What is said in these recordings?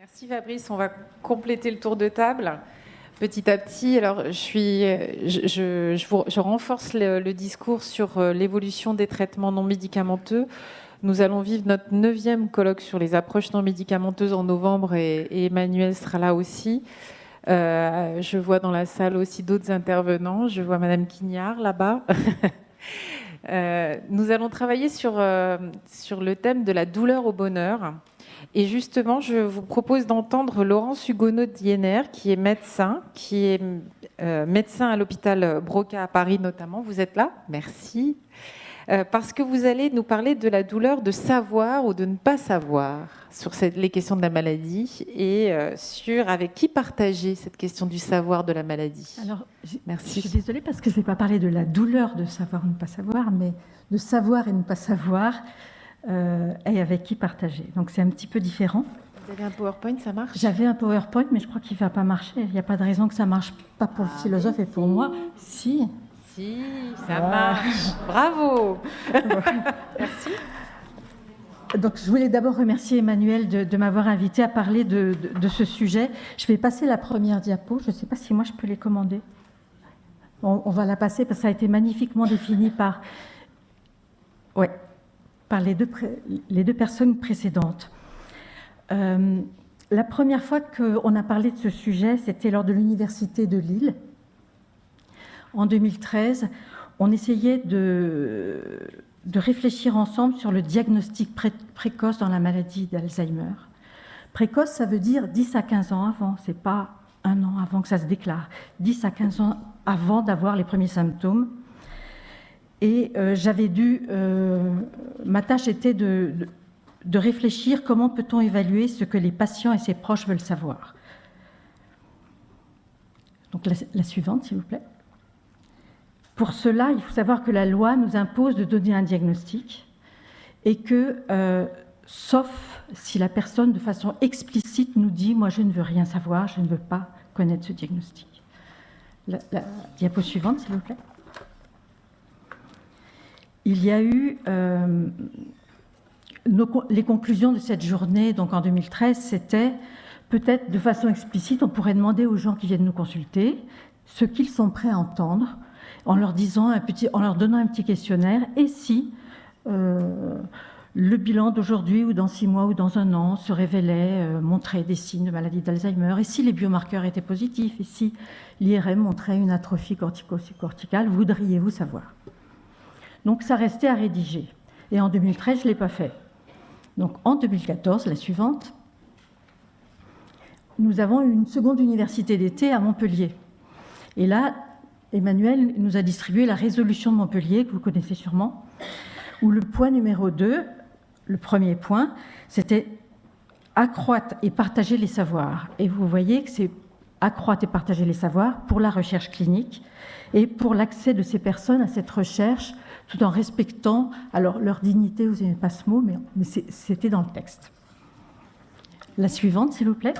Merci Fabrice, on va compléter le tour de table petit à petit. Alors, je renforce le discours sur l'évolution des traitements non médicamenteux. Nous allons vivre notre 9e colloque sur les approches non médicamenteuses en novembre et Emmanuel sera là aussi. Je vois dans la salle aussi d'autres intervenants. Je vois Madame Quignard là-bas. Nous allons travailler sur le thème de la douleur au bonheur. Et justement, je vous propose d'entendre Laurence Hugonot-Diener, qui est médecin à l'hôpital Broca à Paris notamment. Vous êtes là ? Merci. Parce que vous allez nous parler de la douleur de savoir ou de ne pas savoir sur les questions de la maladie et sur avec qui partager cette question du savoir de la maladie. Alors, merci. Je suis désolée parce que je ne vais pas parler de la douleur de savoir ou ne pas savoir, mais de savoir et ne pas savoir et avec qui partager. Donc c'est un petit peu différent. Vous avez un PowerPoint, ça marche ? J'avais un PowerPoint, mais je crois qu'il ne va pas marcher. Il n'y a pas de raison que ça ne marche pas pour le philosophe et pour moi. Si. Si, ça marche. Bravo. Merci. Donc, je voulais d'abord remercier Emmanuel de m'avoir invité à parler de ce sujet. Je vais passer la première diapo. Je ne sais pas si moi je peux les commander. On va la passer parce que ça a été magnifiquement défini par les deux personnes précédentes. La première fois qu'on a parlé de ce sujet, c'était lors de l'Université de Lille. En 2013, on essayait de réfléchir ensemble sur le diagnostic précoce dans la maladie d'Alzheimer. Précoce, ça veut dire 10 à 15 ans avant, c'est pas un an avant que ça se déclare, 10 à 15 ans avant d'avoir les premiers symptômes. Et ma tâche était de réfléchir comment peut-on évaluer ce que les patients et ses proches veulent savoir. Donc la suivante, s'il vous plaît. Pour cela, il faut savoir que la loi nous impose de donner un diagnostic et que, sauf si la personne, de façon explicite, nous dit « moi, je ne veux rien savoir, je ne veux pas connaître ce diagnostic ». La diapo suivante, s'il vous plaît. Il y a eu les conclusions de cette journée, donc en 2013, c'était peut-être de façon explicite, on pourrait demander aux gens qui viennent nous consulter ce qu'ils sont prêts à entendre, en leur donnant un petit questionnaire, et si le bilan d'aujourd'hui ou dans 6 mois ou dans 1 an se révélait montrer des signes de maladie d'Alzheimer, et si les biomarqueurs étaient positifs, et si l'IRM montrait une atrophie corticale, voudriez-vous savoir ? Donc ça restait à rédiger. Et en 2013, je ne l'ai pas fait. Donc en 2014, la suivante, nous avons une seconde université d'été à Montpellier. Et là, Emmanuel nous a distribué la résolution de Montpellier, que vous connaissez sûrement, où le point numéro 2, le premier point, c'était accroître et partager les savoirs. Et vous voyez que c'est accroître et partager les savoirs pour la recherche clinique et pour l'accès de ces personnes à cette recherche, tout en respectant alors leur dignité, vous n'aimez pas ce mot, mais c'était dans le texte. La suivante, s'il vous plaît.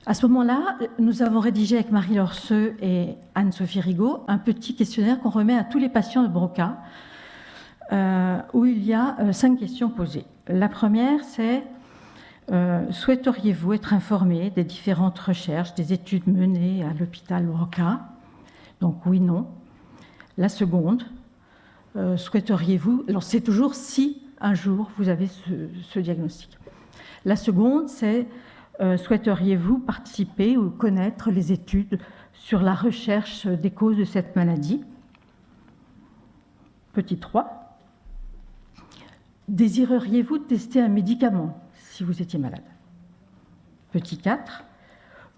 À ce moment-là, nous avons rédigé avec Marie Lorseux et Anne-Sophie Rigaud un petit questionnaire qu'on remet à tous les patients de Broca, où il y a 5 questions posées. La première, c'est souhaiteriez-vous être informé des différentes recherches, des études menées à l'hôpital Broca ? Donc oui, non. La seconde, souhaiteriez-vous... Alors c'est toujours si un jour vous avez ce diagnostic. La seconde, c'est souhaiteriez-vous participer ou connaître les études sur la recherche des causes de cette maladie ? Petit 3. Désireriez-vous tester un médicament si vous étiez malade ? Petit 4.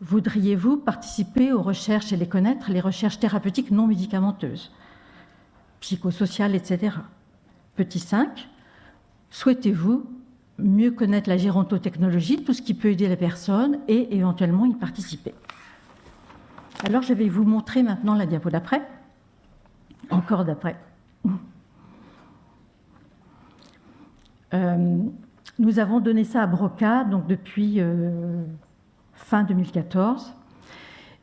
Voudriez-vous participer aux recherches et les connaître, les recherches thérapeutiques non médicamenteuses, psychosociales, etc. Petit 5. Souhaitez-vous mieux connaître la gérontotechnologie, tout ce qui peut aider la personne et éventuellement y participer. Alors je vais vous montrer maintenant la diapo d'après, encore d'après. Nous avons donné ça à Broca donc depuis fin 2014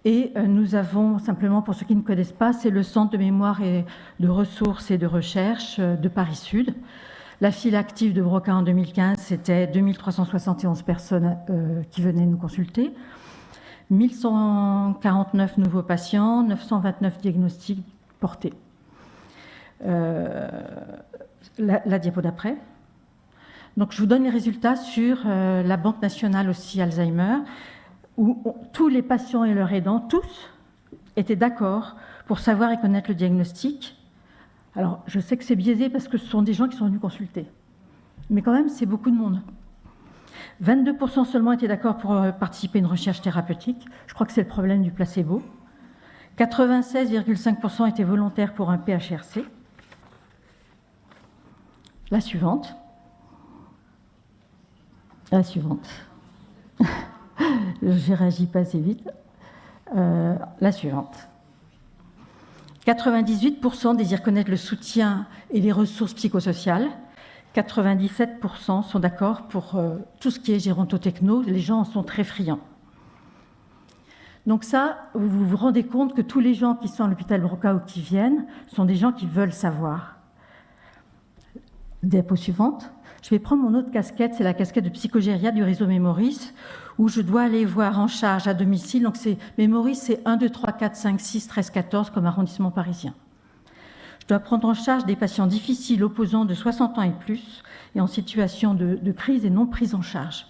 et nous avons, simplement pour ceux qui ne connaissent pas, c'est le Centre de mémoire et de ressources et de recherche de Paris-Sud. La file active de Broca en 2015, c'était 2371 personnes qui venaient nous consulter, 1149 nouveaux patients, 929 diagnostics portés. La diapo d'après. Donc, je vous donne les résultats sur la Banque nationale aussi Alzheimer, où tous les patients et leurs aidants, tous, étaient d'accord pour savoir et connaître le diagnostic. Alors, je sais que c'est biaisé parce que ce sont des gens qui sont venus consulter. Mais quand même, c'est beaucoup de monde. 22% seulement étaient d'accord pour participer à une recherche thérapeutique. Je crois que c'est le problème du placebo. 96,5% étaient volontaires pour un PHRC. La suivante. La suivante. Je réagis pas assez vite. La suivante. 98% désirent connaître le soutien et les ressources psychosociales. 97% sont d'accord pour tout ce qui est gérontotechno. Les gens en sont très friands. Donc ça, vous vous rendez compte que tous les gens qui sont à l'hôpital Broca ou qui viennent sont des gens qui veulent savoir. Diapo suivante. Je vais prendre mon autre casquette, c'est la casquette de psychogériatre du réseau Mémoris, où je dois aller voir en charge à domicile. Donc Mémoris, c'est 1, 2, 3, 4, 5, 6, 13, 14 comme arrondissement parisien. Je dois prendre en charge des patients difficiles, opposants de 60 ans et plus, et en situation de crise et non prise en charge.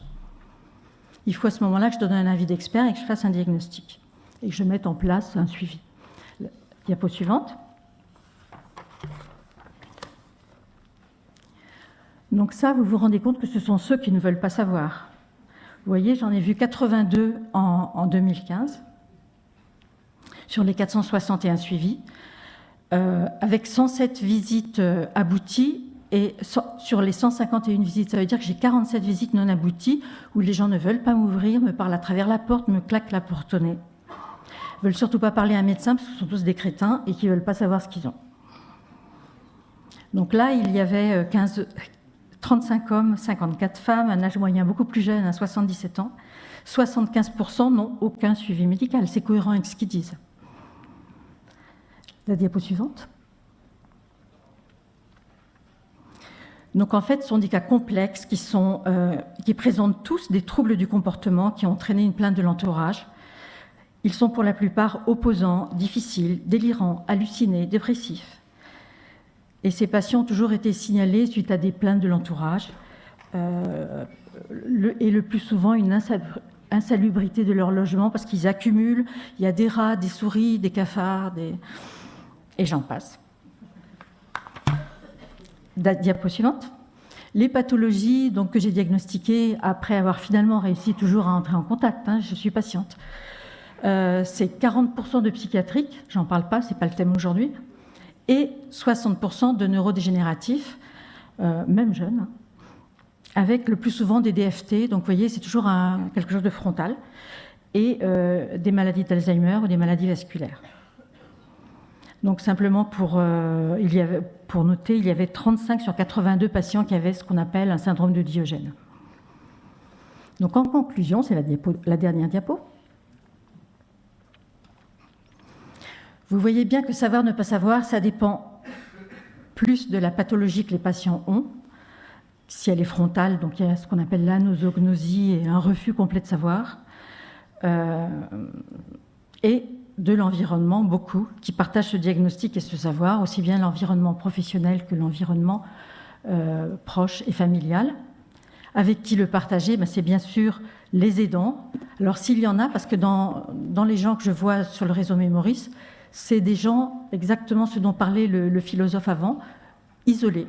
Il faut à ce moment-là que je donne un avis d'expert et que je fasse un diagnostic, et que je mette en place un suivi. Diapo suivante. Donc ça, vous vous rendez compte que ce sont ceux qui ne veulent pas savoir. Vous voyez, j'en ai vu 82 en 2015, sur les 461 suivis, avec 107 visites abouties, et sur les 151 visites, ça veut dire que j'ai 47 visites non abouties, où les gens ne veulent pas m'ouvrir, me parlent à travers la porte, me claquent la porte au nez. Ils ne veulent surtout pas parler à un médecin, parce que ce sont tous des crétins, et qui ne veulent pas savoir ce qu'ils ont. Donc là, il y avait 35 hommes, 54 femmes, un âge moyen beaucoup plus jeune, à 77 ans. 75% n'ont aucun suivi médical. C'est cohérent avec ce qu'ils disent. La diapo suivante. Donc en fait, ce sont des cas complexes qui présentent tous des troubles du comportement qui ont entraîné une plainte de l'entourage. Ils sont pour la plupart opposants, difficiles, délirants, hallucinés, dépressifs. Et ces patients ont toujours été signalés suite à des plaintes de l'entourage, et le plus souvent une insalubrité de leur logement parce qu'ils accumulent, il y a des rats, des souris, des cafards, et j'en passe. Diapo suivante. Les pathologies donc, que j'ai diagnostiquées après avoir finalement réussi toujours à entrer en contact, je suis patiente, c'est 40% de psychiatriques, j'en parle pas, c'est pas le thème aujourd'hui, et 60% de neurodégénératifs, même jeunes, avec le plus souvent des DFT, donc vous voyez, c'est toujours quelque chose de frontal, et des maladies d'Alzheimer ou des maladies vasculaires. Donc simplement pour noter, il y avait 35 sur 82 patients qui avaient ce qu'on appelle un syndrome de Diogène. Donc en conclusion, c'est la dernière diapo. Vous voyez bien que savoir, ne pas savoir, ça dépend plus de la pathologie que les patients ont. Si elle est frontale, donc il y a ce qu'on appelle l'anosognosie et un refus complet de savoir. Et de l'environnement, beaucoup, qui partagent ce diagnostic et ce savoir, aussi bien l'environnement professionnel que l'environnement proche et familial. Avec qui le partager, c'est bien sûr les aidants. Alors s'il y en a, parce que dans les gens que je vois sur le réseau Mémoris, c'est des gens, exactement ce dont parlait le philosophe avant, isolés,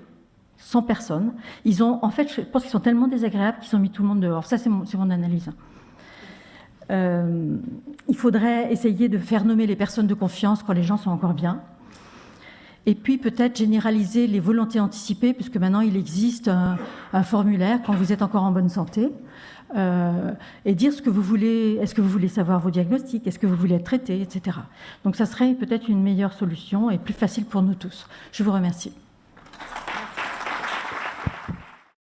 sans personne. En fait, je pense qu'ils sont tellement désagréables qu'ils ont mis tout le monde dehors. Ça, c'est mon analyse. Il faudrait essayer de faire nommer les personnes de confiance quand les gens sont encore bien. Et puis peut-être généraliser les volontés anticipées, puisque maintenant il existe un formulaire quand vous êtes encore en bonne santé, et dire ce que vous voulez, est-ce que vous voulez savoir vos diagnostics, est-ce que vous voulez être traité, etc. Donc ça serait peut-être une meilleure solution et plus facile pour nous tous. Je vous remercie.